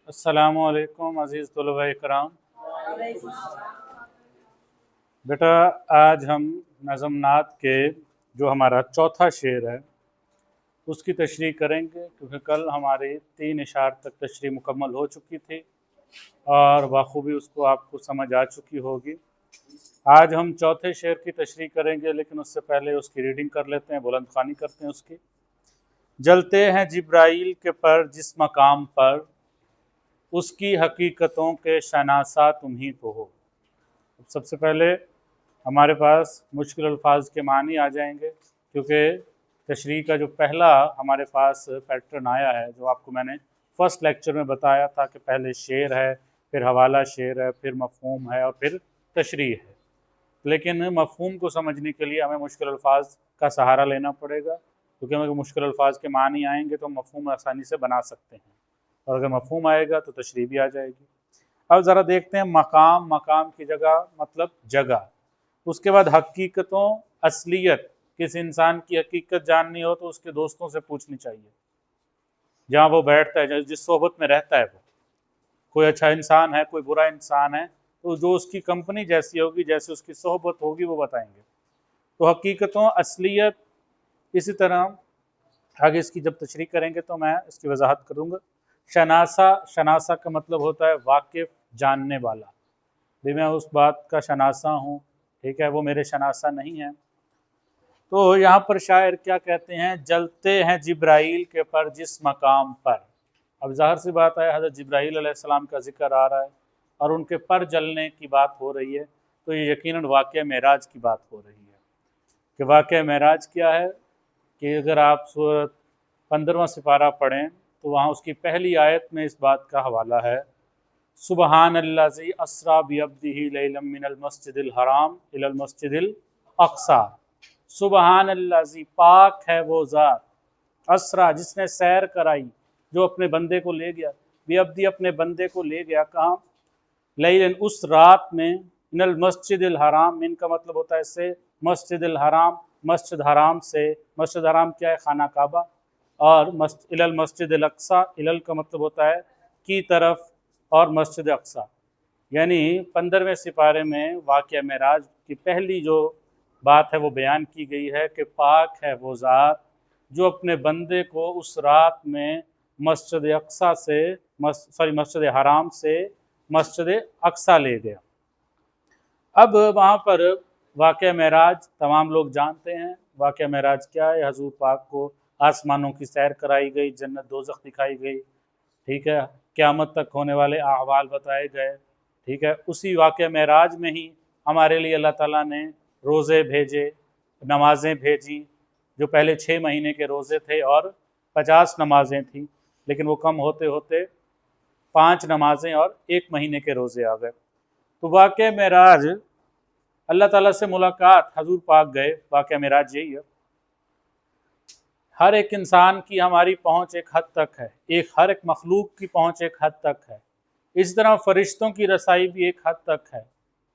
अस्सलामु अलैकुम अज़ीज़ तलबा इकराम। बेटा आज हम नज़म नात के जो हमारा चौथा शेर है उसकी तशरीह करेंगे, क्योंकि कल हमारी 3 इशार तक तशरीह मुकम्मल हो चुकी थी और बाखूबी उसको आपको समझ आ चुकी होगी। आज हम चौथे शेर की तशरीह करेंगे, लेकिन उससे पहले उसकी रीडिंग कर लेते हैं, बुलंद ख़्वानी करते हैं उसकी। जलते हैं जिब्राइल के पर जिस मकाम पर, उसकी हकीकतों के शनासा तुम ही तो हो। सबसे पहले हमारे पास मुश्किल अल्फाज के मानी आ जाएंगे, क्योंकि तशरीह का जो पहला हमारे पास पैटर्न आया है, जो आपको मैंने फर्स्ट लेक्चर में बताया था कि पहले शेर है, फिर हवाला शेर है, फिर मफहूम है और फिर तशरीह है। लेकिन मफहूम को समझने के लिए हमें मुश्किल अल्फाज का सहारा लेना पड़ेगा, क्योंकि हमें मुश्किल अल्फाज के मानी आएंगे तो मफहूम आसानी से बना सकते हैं, और अगर मफहूम आएगा तो तशरीह भी आ जाएगी। अब ज़रा देखते हैं मकाम। मकाम की जगह मतलब जगह। उसके बाद हकीकतों, असलियत। किस इंसान की हकीकत जाननी हो तो उसके दोस्तों से पूछनी चाहिए, जहाँ वो बैठता है, जिस सोहबत में रहता है। वो कोई अच्छा इंसान है, कोई बुरा इंसान है, तो जो उसकी कंपनी जैसी होगी, जैसी उसकी सोहबत होगी, वो बताएंगे। तो हकीकतों, असलियत। इसी तरह आगे इसकी जब तशरीह करेंगे तो मैं इसकी वजाहत करूँगा। शनासा, शनासा का मतलब होता है वाकिफ, जानने वाला। भी मैं उस बात का शनासा हूँ, ठीक है, वो मेरे शनासा नहीं है। तो यहाँ पर शायर क्या कहते हैं, जलते हैं जिब्राइल के पर जिस मकाम पर। अब ज़ाहिर सी बात है, हज़रत जिब्राइल अलैहिस्सलाम का जिक्र आ रहा है और उनके पर जलने की बात हो रही है, तो ये यकीनन वाक़या मेराज की बात हो रही है। कि वाक़या मेराज क्या है कि अगर आप सूरत 15वां सिपारा पढ़ें तो वहाँ उसकी पहली आयत में इस बात का हवाला है, सुबहानल्लाज़ी अस्रा बिअब्दिही लैलन मिनल मस्जिदिल हराम इलल मस्जिदिल अक़सा। सुबहानल्लाज़ी, पाक है वो ज़ात, अस्रा, जिसने सैर कराई, जो अपने बंदे को ले गया, बिअब्दी, अपने बंदे को ले गया, कहाँ, लैलन, उस रात में, मिनल मस्जिदिल हराम, मिन का मतलब होता है से, मस्जिदिल हराम, मस्जिद हराम से। मस्जिद हराम क्या है, खाना काबा। और इलल मस्जिदिल अक़सा, इलल का मतलब होता है की तरफ, और मस्जिद अक़सा। यानी 15वें सिपारे में वाक़या मेराज की पहली जो बात है वो बयान की गई है कि पाक है वो ज़ात जो अपने बंदे को उस रात में मस्जिद अक़सा से, मस्जिद हराम से मस्जिद अक़सा ले गया। अब वहाँ पर वाक़या मेराज तमाम लोग जानते हैं। वाक़या मेराज क्या है, हज़ूर पाक को आसमानों की सैर कराई गई, जन्नत दोज़ख दिखाई गई, ठीक है, क़यामत तक होने वाले अहवाल बताए गए, ठीक है। उसी वाक़या मेराज में ही हमारे लिए अल्लाह ताला ने रोज़े भेजे, नमाज़ें भेजी। जो पहले 6 महीने के रोज़े थे और 50 नमाज़ें थी, लेकिन वो कम होते होते 5 नमाज़ें और 1 महीने के रोज़े आ गए। तो वाक़या मेराज, अल्लाह ताला से मुलाकात, हज़ूर पाक गए, वाक़या मेराज यही है। हर एक इंसान की हमारी पहुँच एक हद तक है, हर एक मखलूक की पहुँच एक हद तक है। इस तरह फ़रिश्तों की रसाई भी एक हद तक है,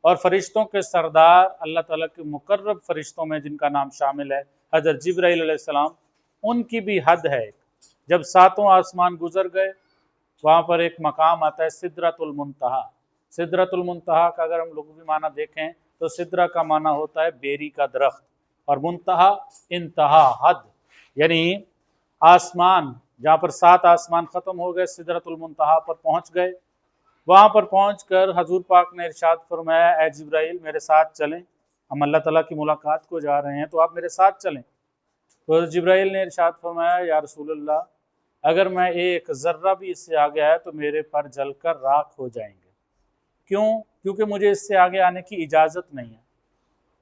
और फ़रिश्तों के सरदार अल्लाह ताला के मुकर्रब फ़रिश्तों में जिनका नाम शामिल है हज़रत जिब्राइल अलैहिस्सलाम, उनकी भी हद है। जब 7वां आसमान गुजर गए, वहाँ पर एक मकाम आता है सिदरतुल मुंतहा। सिदरतुल मुंतहा का अगर हम लुग़वी माना देखें तो सिदरा का माना होता है बेरी का दरख्त, और मुंतहा इंतहा, हद, यानी आसमान जहाँ पर 7 आसमान ख़त्म हो गए, सिदरतुल मुंतहा पर पहुँच गए। वहाँ पर पहुँचकर हजूर पाक ने इरशाद फरमाया, ए जिब्राइल मेरे साथ चलें, हम अल्लाह ताला की मुलाकात को जा रहे हैं, तो आप मेरे साथ चलें। तो जिब्राइल ने इरशाद फरमाया, या रसूलल्लाह, अगर मैं एक ज़र्रा भी इससे आगे आया तो मेरे पर जलकर राख हो जाएंगे। क्यों? क्योंकि मुझे इससे आगे आने की इजाज़त नहीं है।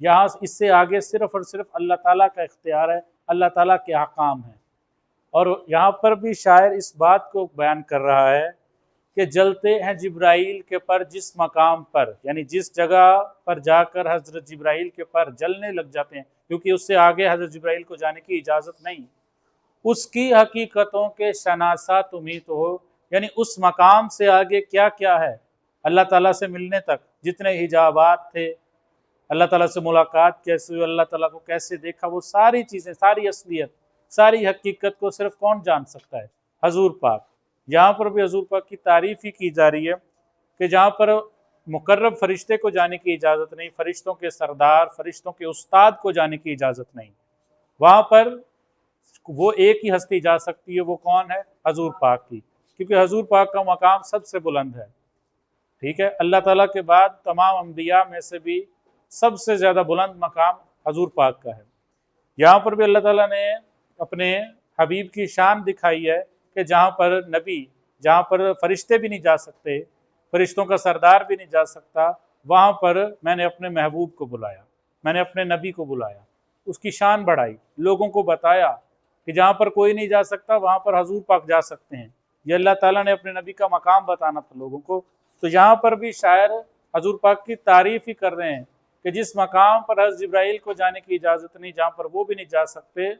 यहाँ इससे आगे सिर्फ़ और सिर्फ अल्लाह ताला का इख्तियार है, अल्लाह ताला के अहकाम हैं। और यहाँ पर भी शायर इस बात को बयान कर रहा है कि जलते हैं जिब्राइल के पर जिस मकाम पर, यानी जिस जगह पर जाकर हज़रत जिब्राइल के पर जलने लग जाते हैं, क्योंकि उससे आगे हज़रत जिब्राइल को जाने की इजाज़त नहीं। उसकी हकीकतों के शनासा तुम ही तो हो, यानी उस मकाम से आगे क्या क्या है, अल्लाह ताला से मिलने तक जितने हिजाबात थे, अल्लाह ताला से मुलाकात कैसे हुई, अल्लाह ताला को कैसे देखा, वो सारी चीज़ें, सारी असलियत, सारी हकीकत को सिर्फ कौन जान सकता है, हजूर पाक। यहाँ पर भी हजूर पाक की तारीफ़ ही की जा रही है कि जहाँ पर मुकर्रब फरिश्ते को जाने की इजाज़त नहीं, फरिश्तों के सरदार, फरिश्तों के उस्ताद को जाने की इजाज़त नहीं, वहाँ पर वो एक ही हस्ती जा सकती है। वो कौन है? हजूर पाक की, क्योंकि हजूर पाक का मकाम सबसे बुलंद है। ठीक है, अल्लाह ताला के बाद तमाम अंबिया में से भी सबसे ज़्यादा बुलंद मकाम हजूर पाक का है। यहाँ पर भी अल्लाह ताला ने अपने हबीब की शान दिखाई है कि जहाँ पर नबी, जहाँ पर फरिश्ते भी नहीं जा सकते, फरिश्तों का सरदार भी नहीं जा सकता, वहाँ पर मैंने अपने महबूब को बुलाया, मैंने अपने नबी को बुलाया, उसकी शान बढ़ाई, लोगों को बताया कि जहाँ पर कोई नहीं जा सकता वहाँ पर हजूर पाक जा सकते हैं। ये अल्लाह ताला ने अपने नबी का मकाम बताना था लोगों को। तो यहाँ पर भी शायर हजूर पाक की तारीफ़ ही कर रहे हैं कि जिस मकाम पर हज़रत जिब्राइल को जाने की इजाज़त नहीं, जहाँ पर वो भी नहीं जा सकते,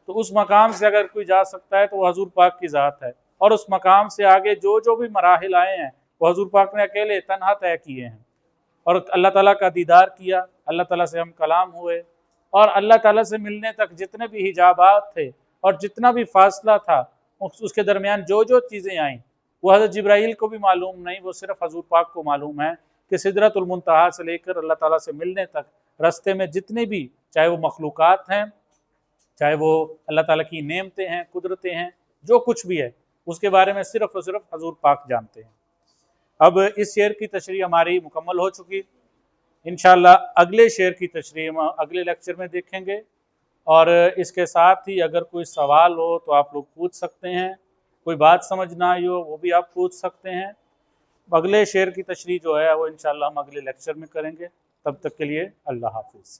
तो उस मकाम से अगर कोई जा सकता है तो वो हजूर पाक की ज़ात है। और उस मकाम से आगे जो जो भी मराहिल आए हैं वो हजूर पाक ने अकेले तन्हा तय किए हैं। और अल्लाह ताला का दीदार किया, अल्लाह ताला से हम कलाम हुए, और अल्लाह ताला से मिलने तक जितने भी हिजाबात थे और जितना भी फासला था, उसके दरमियान जो जो चीज़ें आईं वो हज़रत जिब्राइल को भी मालूम नहीं, वो सिर्फ हजूर पाक को मालूम है कि सिदरतुल मुंतहा से लेकर अल्लाह ताला से मिलने तक रास्ते में जितने भी, चाहे वो मखलूक़ात हैं, चाहे वो अल्लाह ताला की नेमतें हैं, कुदरतें हैं, जो कुछ भी है उसके बारे में सिर्फ और सिर्फ हजूर पाक जानते हैं। अब इस शेर की तशरीह हमारी मुकम्मल हो चुकी। इंशाअल्लाह अगले शेर की तशरीह हम अगले लेक्चर में देखेंगे। और इसके साथ ही अगर कोई सवाल हो तो आप लोग पूछ सकते हैं, कोई बात समझ ना आई हो वो भी आप पूछ सकते हैं। अगले शेर की तशरीह जो है वो इंशाअल्लाह हम अगले लेक्चर में करेंगे। तब तक के लिए अल्लाह हाफिज़।